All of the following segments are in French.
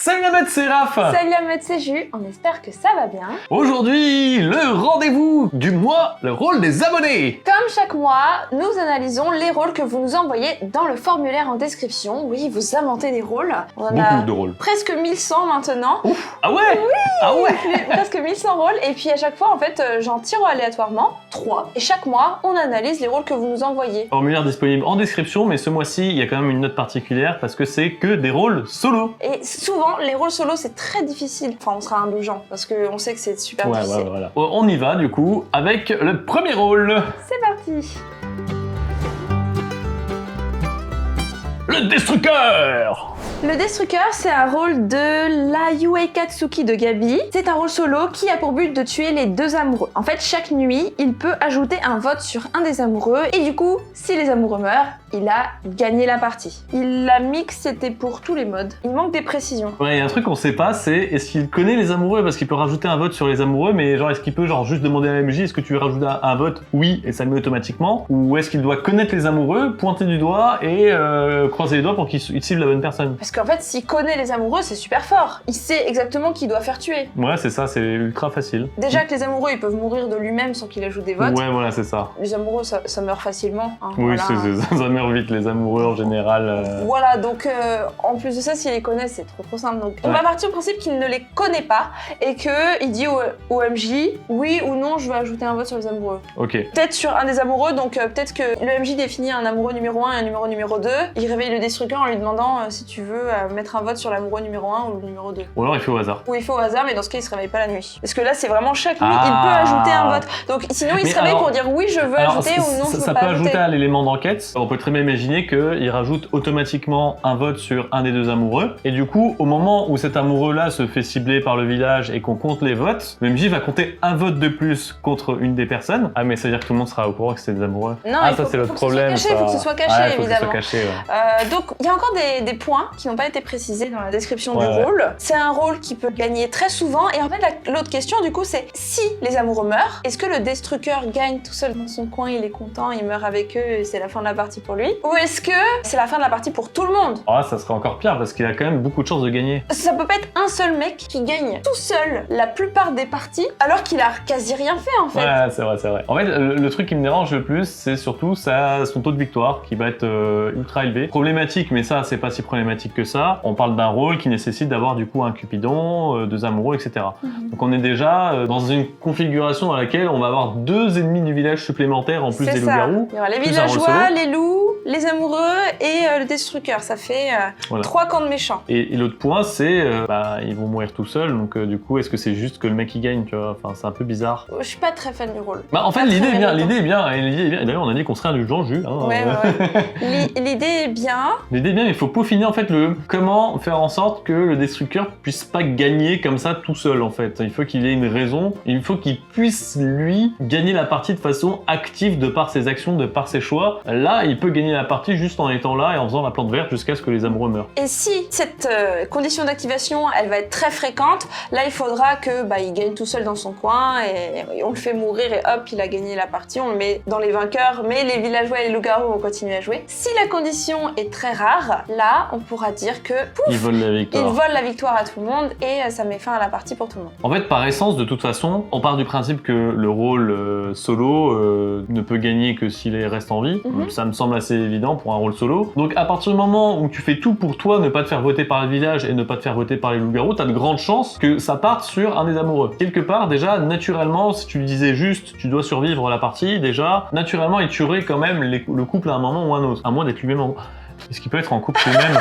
Salut la meute, c'est Raph. Salut la meute, c'est Jus, on espère que ça va bien. Aujourd'hui, le rendez-vous du mois, le rôle des abonnés. Comme chaque mois, nous analysons les rôles que vous nous envoyez dans le formulaire en description. Oui, vous inventez des rôles. On en a Beaucoup de rôles. presque 1100 maintenant. Ouf. Ah ouais. Oui. Ah ouais. Presque 1100 rôles. Et puis à chaque fois, en fait, j'en tire aléatoirement 3. Et chaque mois, on analyse les rôles que vous nous envoyez. Formulaire disponible en description, mais ce mois-ci, il y a quand même une note particulière parce que c'est que des rôles solo. Et souvent, les rôles solo, c'est très difficile. Enfin, on sera indulgent parce qu'on sait que c'est super difficile. Voilà. On y va du coup avec le premier rôle. C'est parti. Le Destructeur. Le Destructeur, c'est un rôle de la Yue Katsuki de Gabi. C'est un rôle solo qui a pour but de tuer les deux amoureux. En fait, chaque nuit, il peut ajouter un vote sur un des amoureux et du coup, si les amoureux meurent, il a gagné la partie. Il l'a mis que c'était pour tous les modes. Il manque des précisions. Ouais, il y a un truc qu'on sait pas, c'est est-ce qu'il connaît les amoureux parce qu'il peut rajouter un vote sur les amoureux, mais genre est-ce qu'il peut genre juste demander à la MJ est-ce que tu veux rajouter un vote oui et ça le met automatiquement, ou est-ce qu'il doit connaître les amoureux, pointer du doigt et croiser les doigts pour qu'il cible la bonne personne. Parce qu'en fait, s'il connaît les amoureux, c'est super fort. Il sait exactement qui doit faire tuer. Ouais, c'est ça, c'est ultra facile. Déjà que les amoureux, ils peuvent mourir de lui-même sans qu'il ajoute des votes. Ouais, voilà, c'est ça. Les amoureux, ça meurt facilement. Hein, Oui, voilà. ça meurt vite, les amoureux en général. Voilà, donc en plus de ça, s'il les connaît, c'est trop simple. Donc on va partir du principe qu'il ne les connaît pas et qu'il dit au MJ oui ou non, je veux ajouter un vote sur les amoureux. Ok. Peut-être sur un des amoureux, donc peut-être que le MJ définit un amoureux numéro 1 et un amoureux numéro 2. Il réveille le Destructeur en lui demandant si tu veux mettre un vote sur l'amoureux numéro 1 ou le numéro 2. Ou alors il fait au hasard. Ou il fait au hasard, mais dans ce cas, il se réveille pas la nuit. Parce que là, c'est vraiment chaque nuit, il peut ajouter un vote. Donc sinon, il se réveille pour dire oui, je veux ajouter ou non, je veux ça pas peut ajouter. ajouter à l'élément d'enquête. On peut très bien imaginer qu'il rajoute automatiquement un vote sur un des deux amoureux. Et du coup, au moment où cet amoureux-là se fait cibler par le village et qu'on compte les votes, le MJ va compter un vote de plus contre une des personnes. Ah, mais ça veut dire que tout le monde sera au courant que c'est des amoureux. Non, ça c'est l'autre problème. Il faut que ce soit caché, évidemment. Que ce soit caché, ouais. Donc, il y a encore des points qui n'ont pas été précisés dans la description du rôle. C'est un rôle qui peut gagner très souvent. Et en fait, l'autre question, du coup, c'est si les amoureux meurent, est-ce que le Destructeur gagne tout seul dans son coin, il est content, il meurt avec eux et c'est la fin de la partie pour lui? Ou est-ce que c'est la fin de la partie pour tout le monde? Ah, ça serait encore pire parce qu'il a quand même beaucoup de chances de gagner. Ça peut pas être un seul mec qui gagne tout seul la plupart des parties alors qu'il a quasi rien fait en fait. Ouais, c'est vrai. En fait, le truc qui me dérange le plus, c'est surtout son taux de victoire qui va être ultra élevé. Problématique, mais ça, c'est pas si problématique que ça. On parle d'un rôle qui nécessite d'avoir du coup un Cupidon, deux amoureux, etc. Donc on est déjà dans une configuration dans laquelle on va avoir deux ennemis du village supplémentaires en plus des loups-garous. Il y aura les villageois, les loups, les amoureux et le Destructeur. Ça fait 3 camps de méchants. Et l'autre point, c'est ils vont mourir tout seuls. Donc du coup, est-ce que c'est juste que le mec qui gagne, tu vois? Enfin, c'est un peu bizarre. Je suis pas très fan du rôle. Bah, en fait, l'idée est bien. L'idée est bien. Et d'ailleurs, on a dit qu'on serait indulgent, Jus. Hein, ouais. L'idée est bien. L'idée est bien, mais il faut peaufiner en fait comment faire en sorte que le Destructeur puisse pas gagner comme ça tout seul en fait. Il faut qu'il ait une raison. Il faut qu'il puisse lui gagner la partie de façon active de par ses actions, de par ses choix. Là, il peut gagner la partie juste en étant là et en faisant la plante verte jusqu'à ce que les amoureux meurent. Et si cette condition d'activation, elle va être très fréquente, là il faudra que il gagne tout seul dans son coin et on le fait mourir et hop, il a gagné la partie, on le met dans les vainqueurs, mais les villageois et les loups-garous vont continuer à jouer. Si la condition est très rare, là on pourra dire que pouf, ils volent la victoire à tout le monde et ça met fin à la partie pour tout le monde. En fait, par essence, de toute façon, on part du principe que le rôle solo ne peut gagner que s'il reste en vie. Ça me semble assez évident pour un rôle solo. Donc à partir du moment où tu fais tout pour toi, ne pas te faire voter par le village et ne pas te faire voter par les loups-garous, t'as de grandes chances que ça parte sur un des amoureux. Quelque part, déjà, naturellement, si tu lui disais juste tu dois survivre la partie, déjà, naturellement, il tuerait quand même le couple à un moment ou à un autre. À moins d'être lui-même en... Est-ce qu'il peut être en couple lui-même?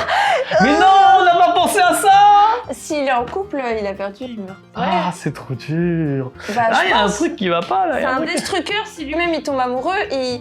Mais non, on n'a pas pensé à ça! S'il est en couple, il a perdu, il meurt. Ah, c'est trop dur. Il y a un truc qui va pas là. C'est un Destructeur, si lui-même il tombe amoureux,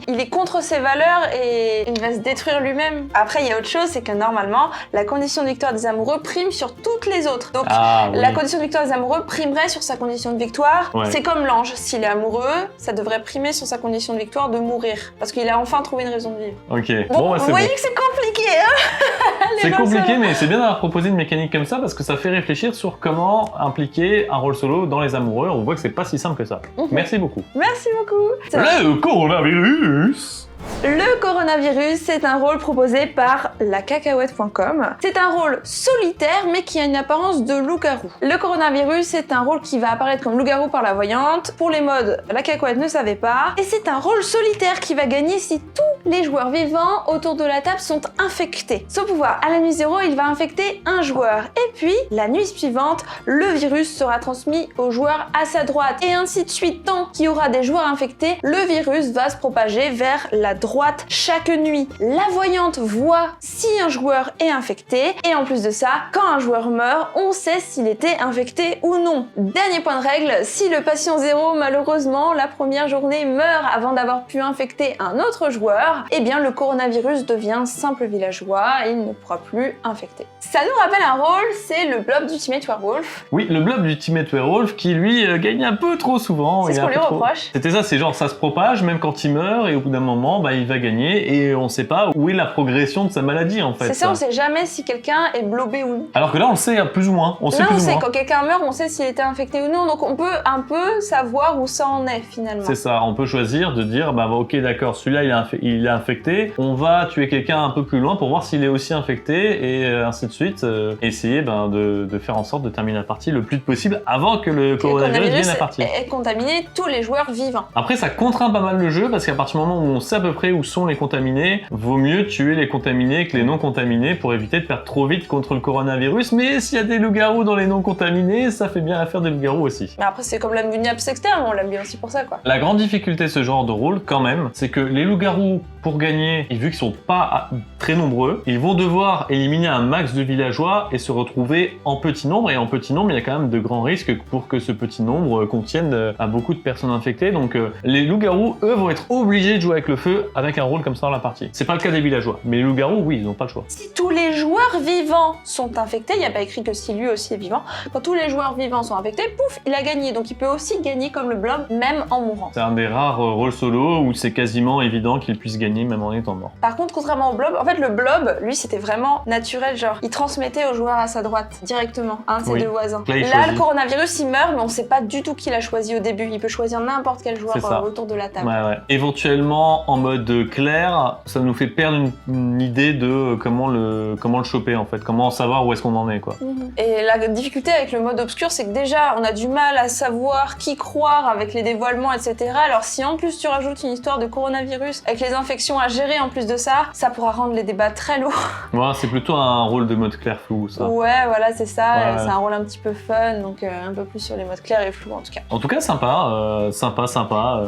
il est contre ses valeurs et il va se détruire lui-même. Après, il y a autre chose, c'est que normalement, la condition de victoire des amoureux prime sur toutes les autres. Donc, la condition de victoire des amoureux primerait sur sa condition de victoire. Ouais. C'est comme l'ange. S'il est amoureux, ça devrait primer sur sa condition de victoire de mourir. Parce qu'il a enfin trouvé une raison de vivre. Ok. Bon vous voyez que c'est compliqué, hein? C'est compliqué, mais c'est bien d'avoir proposé une mécanique comme ça parce que ça fait réfléchir réfléchir sur comment impliquer un rôle solo dans les amoureux. On voit que c'est pas si simple que ça. Merci beaucoup. Merci beaucoup. Le coronavirus. Le coronavirus, c'est un rôle proposé par lacacahuète.com. C'est un rôle solitaire, mais qui a une apparence de loup-garou. Le coronavirus, c'est un rôle qui va apparaître comme loup-garou par la voyante. Pour les modes, la cacahuète ne savait pas. Et c'est un rôle solitaire qui va gagner si tous les joueurs vivants autour de la table sont infectés. Son pouvoir, à la nuit 0, il va infecter un joueur. Et puis, la nuit suivante, le virus sera transmis au joueur à sa droite. Et ainsi de suite, tant qu'il y aura des joueurs infectés, le virus va se propager vers la droite chaque nuit. La voyante voit si un joueur est infecté et en plus de ça, quand un joueur meurt, on sait s'il était infecté ou non. Dernier point de règle, si le patient 0 malheureusement la première journée meurt avant d'avoir pu infecter un autre joueur, eh bien le coronavirus devient simple villageois et il ne pourra plus infecter. Ça nous rappelle un rôle, c'est le blob d'Ultimate Werewolf. Oui, le blob d'Ultimate Werewolf qui lui gagne un peu trop souvent. C'est ce qu'on lui reproche. C'était ça, c'est genre ça se propage même quand il meurt et au bout d'un moment il va gagner et on sait pas où est la progression de sa maladie en fait. C'est ça, on sait jamais si quelqu'un est blobé ou non. Alors que là on le sait plus ou moins. On sait quand quelqu'un meurt, on sait s'il était infecté ou non, donc on peut un peu savoir où ça en est finalement. C'est ça, on peut choisir de dire ok d'accord, celui-là il est infecté, on va tuer quelqu'un un peu plus loin pour voir s'il est aussi infecté et ainsi de suite, essayer de faire en sorte de terminer la partie le plus vite possible avant que le coronavirus vienne à partir. Et contaminer tous les joueurs vivants. Après ça contraint pas mal le jeu parce qu'à partir du moment où on sait à peu près où sont les contaminés, vaut mieux tuer les contaminés que les non contaminés pour éviter de perdre trop vite contre le coronavirus, mais s'il y a des loups-garous dans les non contaminés, ça fait bien l'affaire des loups-garous aussi. Mais après c'est comme la Muniaps externe, on l'aime bien aussi pour ça quoi. La grande difficulté de ce genre de rôle quand même, c'est que les loups-garous pour gagner, et vu qu'ils sont pas très nombreux, ils vont devoir éliminer un max de villageois et se retrouver en petit nombre, et en petit nombre il y a quand même de grands risques pour que ce petit nombre contienne à beaucoup de personnes infectées, donc les loups-garous eux vont être obligés de jouer avec le feu avec un rôle comme ça dans la partie. C'est pas le cas des villageois, mais les loups-garous oui, ils n'ont pas le choix. Si tous les joueurs vivants sont infectés, il n'y a pas écrit que si lui aussi est vivant, quand tous les joueurs vivants sont infectés, pouf, il a gagné, donc il peut aussi gagner comme le blob, même en mourant. C'est un des rares rôles solo où c'est quasiment évident qu'il puisse gagner même en étant mort. Par contre, contrairement au blob, en fait le blob, lui c'était vraiment naturel, genre il transmettait aux joueurs à sa droite, directement, un de ses deux voisins. Là le coronavirus il meurt, mais on sait pas du tout qui l'a choisi au début, il peut choisir n'importe quel joueur autour de la table. Ouais. Éventuellement, en mode clair, ça nous fait perdre une idée de comment le choper en fait, comment savoir où est-ce qu'on en est quoi. Et la difficulté avec le mode obscur, c'est que déjà on a du mal à savoir qui croire avec les dévoilements, etc. Alors si en plus tu rajoutes une histoire de coronavirus avec les infections à gérer en plus de ça, ça pourra rendre les débats très lourds. Ouais, c'est plutôt un rôle de mode clair flou ça. Ouais, voilà, c'est ça, c'est un rôle un petit peu fun, donc un peu plus sur les modes clairs et flous en tout cas. En tout cas, sympa.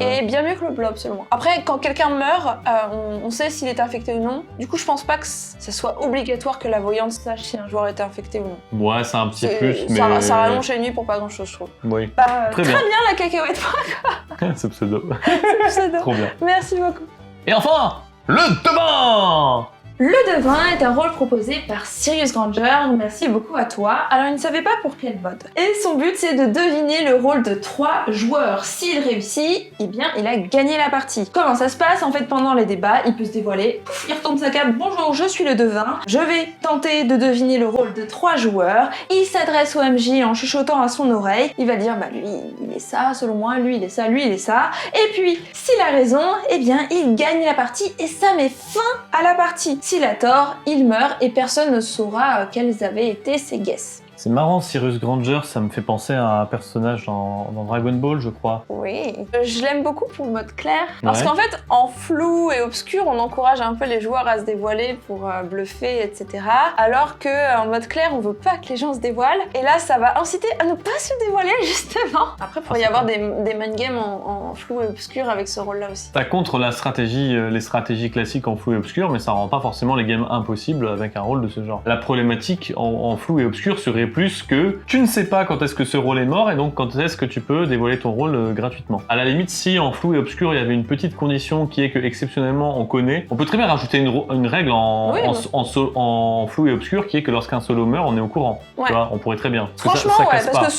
Et bien mieux que le blob seulement. Après, quand quelqu'un meurt, on sait s'il est infecté ou non. Du coup, je pense pas que ça soit obligatoire que la voyante sache si un joueur est infecté ou non. Ouais, c'est un petit plus, mais... Ça rallonge les nuits pour pas grand-chose, je trouve. Oui. Très bien la cacahuète. C'est pseudo. C'est pseudo. Trop bien. Merci beaucoup. Et enfin, le devin. Le devin est un rôle proposé par Sirius Granger, merci beaucoup à toi. Alors il ne savait pas pour quel mode. Et son but c'est de deviner le rôle de 3 joueurs. S'il réussit, eh bien il a gagné la partie. Comment ça se passe? En fait pendant les débats, il peut se dévoiler, pouf, il retourne sa carte, bonjour je suis le devin, je vais tenter de deviner le rôle de 3 joueurs. Il s'adresse au MJ en chuchotant à son oreille, il va dire bah lui il est ça selon moi, lui il est ça, lui il est ça. Et puis s'il a raison, eh bien il gagne la partie et ça met fin à la partie. S'il a tort, il meurt et personne ne saura quels avaient été ses guesses. C'est marrant, Sirius Granger, ça me fait penser à un personnage dans Dragon Ball, je crois. Oui, je l'aime beaucoup pour le mode clair. Parce qu'en fait, en flou et obscur, on encourage un peu les joueurs à se dévoiler pour bluffer, etc. Alors qu'en mode clair, on veut pas que les gens se dévoilent. Et là, ça va inciter à ne pas se dévoiler, justement. Après, il pourrait y avoir des mind games en flou et obscur avec ce rôle-là aussi. Ça contre la stratégie, les stratégies classiques en flou et obscur, mais ça rend pas forcément les games impossibles avec un rôle de ce genre. La problématique en flou et obscur serait plus que tu ne sais pas quand est-ce que ce rôle est mort et donc quand est-ce que tu peux dévoiler ton rôle gratuitement. À la limite, si en flou et obscur il y avait une petite condition qui est que exceptionnellement on connaît, on peut très bien rajouter une règle en flou et obscur qui est que lorsqu'un solo meurt, on est au courant. Ouais. Tu vois, on pourrait très bien. Franchement, parce que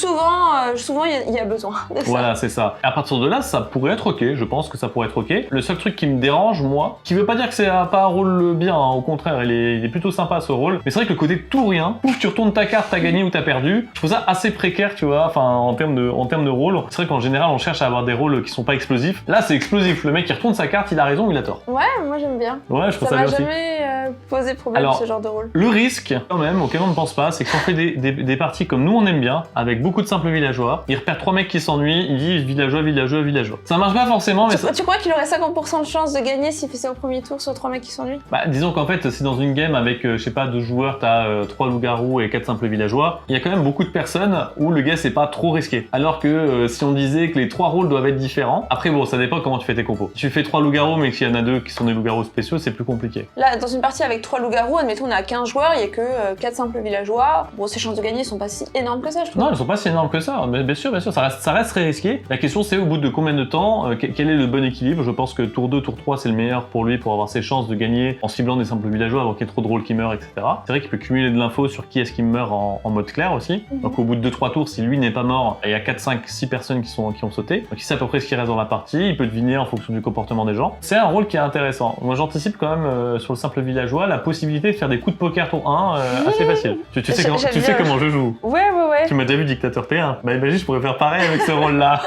souvent il y a besoin de ça. Voilà, c'est ça. À partir de là, ça pourrait être ok. Je pense que ça pourrait être ok. Le seul truc qui me dérange, moi, qui veut pas dire que c'est pas un rôle bien, hein, au contraire, il est plutôt sympa ce rôle. Mais c'est vrai que le côté tout ou rien, pouf, tu retournes ta carte, t'as gagné. ou t'as perdu. Je trouve ça assez précaire, tu vois, enfin en termes de rôle. C'est vrai qu'en général on cherche à avoir des rôles qui sont pas explosifs. Là c'est explosif, le mec il retourne sa carte, il a raison ou il a tort. Ouais, moi j'aime bien. Ouais, je trouve ça bien aussi. Ça m'a jamais posé problème. Alors, ce genre de rôle. Le risque, quand même, auquel on ne pense pas, c'est qu'on fait des parties comme nous on aime bien, avec beaucoup de simples villageois. Il repère 3 mecs qui s'ennuient, il dit villageois, villageois, villageois. Ça marche pas forcément, mais tu crois qu'il aurait 50% de chance de gagner s'il fait ça au premier tour sur 3 mecs qui s'ennuient? Bah, disons qu'en fait, si dans une game avec, je sais pas, 2 joueurs, t'as 3 loups-garous et 4 simples villageois, il y a quand même beaucoup de personnes où le gars c'est pas trop risqué. Alors que si on disait que les 3 rôles doivent être différents, après bon, ça dépend comment tu fais tes compos. Si tu fais 3 loups-garous mais qu'il y en a 2 qui sont des loups-garous spéciaux, c'est plus compliqué. Là, dans une partie avec 3 loups-garous, admettons on a 15 joueurs, il y a que 4 simples villageois. Bon, ces chances de gagner sont pas si énormes que ça, je trouve. Non, elles sont pas si énormes que ça, mais bien sûr, ça reste très risqué. La question c'est au bout de combien de temps, quel est le bon équilibre. Je pense que tour 2, tour 3 c'est le meilleur pour lui pour avoir ses chances de gagner en ciblant des simples villageois avant qu'il y ait trop de rôles qui meurent, etc. C'est vrai qu'il peut cumuler de l'info sur qui est-ce qui meurt en mode clair aussi. Donc au bout de 2-3 tours, si lui n'est pas mort, il y a 4, 5, 6 personnes qui ont sauté. Donc il sait à peu près ce qui reste dans la partie, il peut deviner en fonction du comportement des gens. C'est un rôle qui est intéressant. Moi j'anticipe quand même sur le simple villageois la possibilité de faire des coups de poker tour 1 assez facile. Tu sais comment je joue. Ouais. Tu m'as déjà vu Dictateur T1. Bah imagine, je pourrais faire pareil avec ce rôle-là.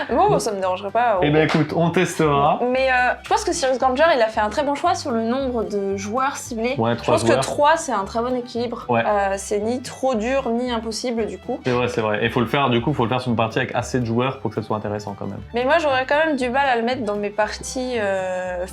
Bon, ça me dérangerait pas. Eh ben écoute, on testera. Mais je pense que Cyrus Granger, il a fait un très bon choix sur le nombre de joueurs ciblés. Ouais, 3 je pense joueurs. que 3, c'est un très bon équilibre. Ouais. C'est ni trop dur, ni impossible, du coup. C'est vrai. Et faut le faire sur une partie avec assez de joueurs pour que ça soit intéressant quand même. Mais moi, j'aurais quand même du mal à le mettre dans mes parties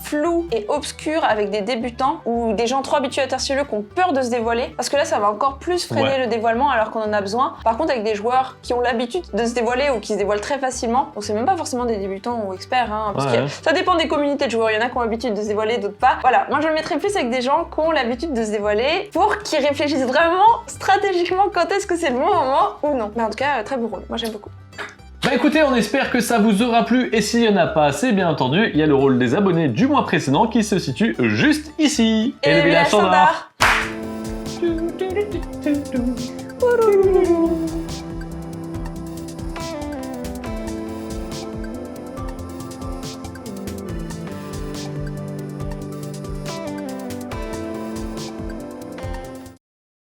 floues et obscures avec des débutants ou des gens trop habitués à Tertieux qui ont peur de se dévoiler. Parce que là, ça va encore plus freiner le dévoilement alors qu'on en a besoin. Par contre, avec des joueurs qui ont l'habitude de se dévoiler ou qui se dévoilent très facilement, donc c'est même pas forcément des débutants ou experts, hein, parce que ça dépend des communautés de joueurs. Il y en a qui ont l'habitude de se dévoiler, d'autres pas. Voilà, moi je le mettrais plus avec des gens qui ont l'habitude de se dévoiler pour qu'ils réfléchissent vraiment stratégiquement quand est-ce que c'est le bon moment ou non. Mais en tout cas, très beau rôle. Moi j'aime beaucoup. Bah écoutez, on espère que ça vous aura plu, et s'il y en a pas assez, bien entendu, il y a le rôle des abonnés du mois précédent qui se situe juste ici. Et le village standard.